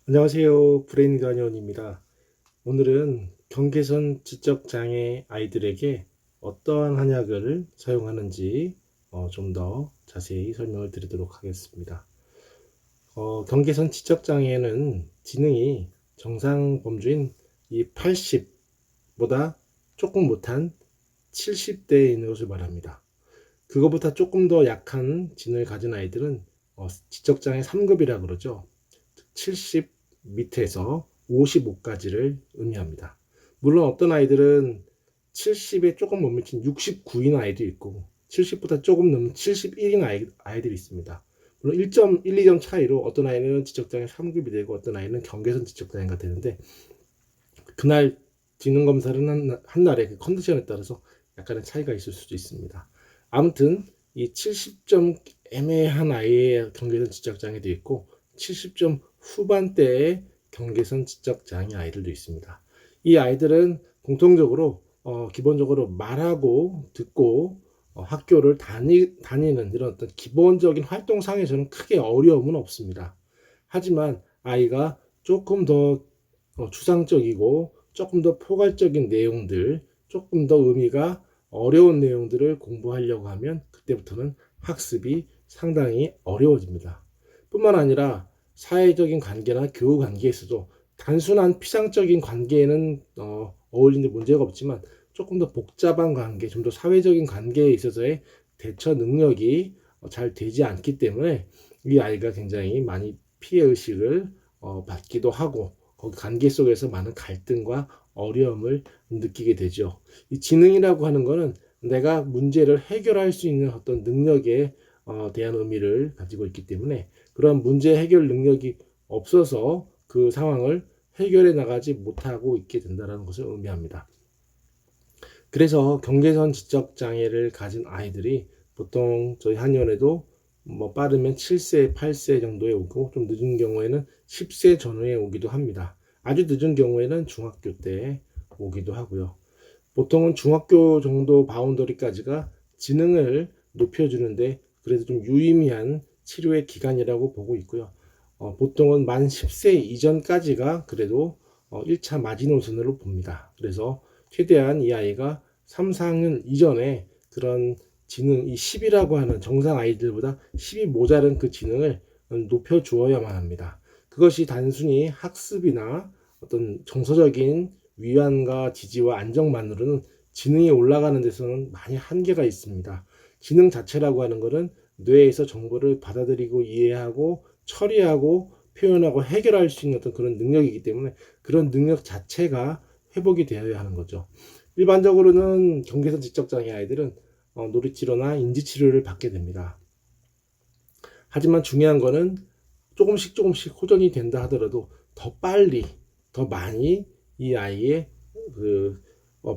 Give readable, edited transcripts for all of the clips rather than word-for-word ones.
안녕하세요. 브레인 가디언입니다. 오늘은 경계선 지적장애 아이들에게 어떠한 한약을 사용하는지 좀 더 자세히 설명을 드리도록 하겠습니다. 경계선 지적장애는 지능이 정상 범주인 이 80보다 조금 못한 70대에 있는 것을 말합니다. 그거보다 조금 더 약한 지능을 가진 아이들은 지적장애 3급이라 그러죠. 70 밑에서 55까지를 의미합니다. 물론 어떤 아이들은 70에 조금 못 미친 69인 아이도 있고 70보다 조금 넘는 71인 아이들이 있습니다. 물론 1.1, 2점 차이로 어떤 아이는 지적장애 3급이 되고 어떤 아이는 경계선 지적장애가 되는데 그날 지능 검사를 한 날의 그 컨디션에 따라서 약간의 차이가 있을 수도 있습니다. 아무튼 이 70점 애매한 아이의 경계선 지적장애도 있고 70점 후반대의 경계선 지적장애 아이들도 있습니다. 이 아이들은 공통적으로 기본적으로 말하고 듣고 학교를 다니는 이런 어떤 기본적인 활동상에서는 크게 어려움은 없습니다. 하지만 아이가 조금 더 추상적이고 조금 더 포괄적인 내용들, 조금 더 의미가 어려운 내용들을 공부하려고 하면 그때부터는 학습이 상당히 어려워집니다. 뿐만 아니라 사회적인 관계나 교우 관계에서도 단순한 피상적인 관계에는 어울리는데 문제가 없지만 조금 더 복잡한 관계, 좀 더 사회적인 관계에 있어서의 대처 능력이 잘 되지 않기 때문에 이 아이가 굉장히 많이 피해의식을 받기도 하고 거기 관계 속에서 많은 갈등과 어려움을 느끼게 되죠. 이 지능이라고 하는 것은 내가 문제를 해결할 수 있는 어떤 능력에 대한 의미를 가지고 있기 때문에 그런 문제 해결 능력이 없어서 그 상황을 해결해 나가지 못하고 있게 된다는 것을 의미합니다. 그래서 경계선 지적 장애를 가진 아이들이 보통 저희 한의원에도 뭐 빠르면 7세, 8세 정도에 오고 좀 늦은 경우에는 10세 전후에 오기도 합니다. 아주 늦은 경우에는 중학교 때 오기도 하고요. 보통은 중학교 정도 바운더리까지가 지능을 높여주는데 그래도 좀 유의미한 치료의 기간이라고 보고 있고요. 보통은 만 10세 이전까지가 그래도 1차 마지노선으로 봅니다. 그래서 최대한 이 아이가 3, 4학년 이전에 그런 지능, 이 10이라고 하는 정상 아이들보다 10이 모자른 그 지능을 높여주어야만 합니다. 그것이 단순히 학습이나 어떤 정서적인 위안과 지지와 안정만으로는 지능이 올라가는 데서는 많이 한계가 있습니다. 지능 자체라고 하는 것은 뇌에서 정보를 받아들이고 이해하고 처리하고 표현하고 해결할 수 있는 어떤 그런 능력이기 때문에 그런 능력 자체가 회복이 되어야 하는 거죠. 일반적으로는 경계선 지적장애 아이들은 놀이치료나 인지치료를 받게 됩니다. 하지만 중요한 거는 조금씩 호전이 된다 하더라도 더 빨리, 더 많이 이 아이의 그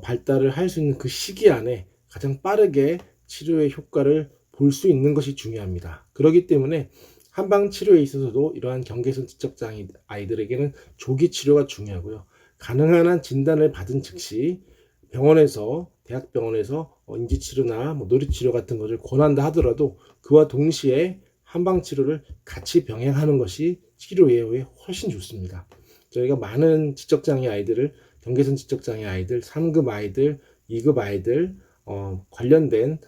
발달을 할 수 있는 그 시기 안에 가장 빠르게 치료의 효과를 볼 수 있는 것이 중요합니다. 그렇기 때문에 한방 치료에 있어서도 이러한 경계선 지적장애 아이들에게는 조기 치료가 중요하고요. 가능한 한 진단을 받은 즉시 병원에서 대학병원에서 인지치료나 뭐 놀이치료 같은 것을 권한다 하더라도 그와 동시에 한방치료를 같이 병행하는 것이 치료 예후에 훨씬 좋습니다. 저희가 많은 지적장애 아이들을 경계선 지적장애 아이들, 3급 아이들, 2급 아이들 관련된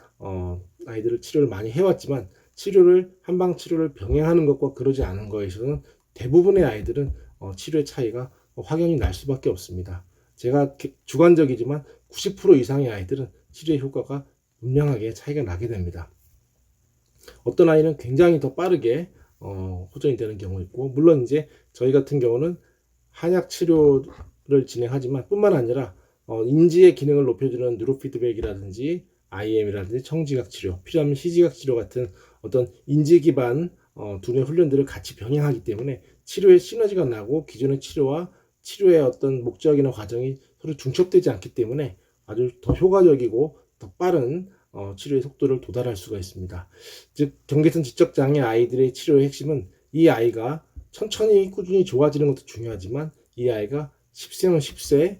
아이들을 치료를 많이 해왔지만 치료를 한방치료를 병행하는 것과 그러지 않은 거에서는 대부분의 아이들은 치료의 차이가 확연히 날 수밖에 없습니다. 제가 주관적이지만 90% 이상의 아이들은 치료의 효과가 분명하게 차이가 나게 됩니다. 어떤 아이는 굉장히 더 빠르게 호전이 되는 경우 있고 물론 이제 저희 같은 경우는 한약 치료를 진행하지만 뿐만 아니라 인지의 기능을 높여주는 뉴로피드백이라든지 IM이라든지 청지각 치료, 필요하면 희지각 치료 같은 어떤 인지 기반 두뇌 훈련들을 같이 병행하기 때문에 치료의 시너지가 나고 기존의 치료와 치료의 어떤 목적이나 과정이 서로 중첩되지 않기 때문에 아주 더 효과적이고 더 빠른 치료의 속도를 도달할 수가 있습니다. 즉 경계선 지적장애 아이들의 치료의 핵심은 이 아이가 천천히 꾸준히 좋아지는 것도 중요하지만 이 아이가 10세면 10세,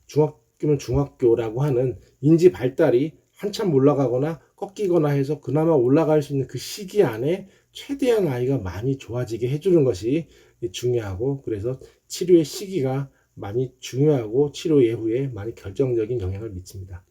중학교면 중학교라고 하는 인지 발달이 한참 올라가거나 꺾이거나 해서 그나마 올라갈 수 있는 그 시기 안에 최대한 아이가 많이 좋아지게 해주는 것이 중요하고, 그래서 치료의 시기가 많이 중요하고 치료 이후에 많이 결정적인 영향을 미칩니다.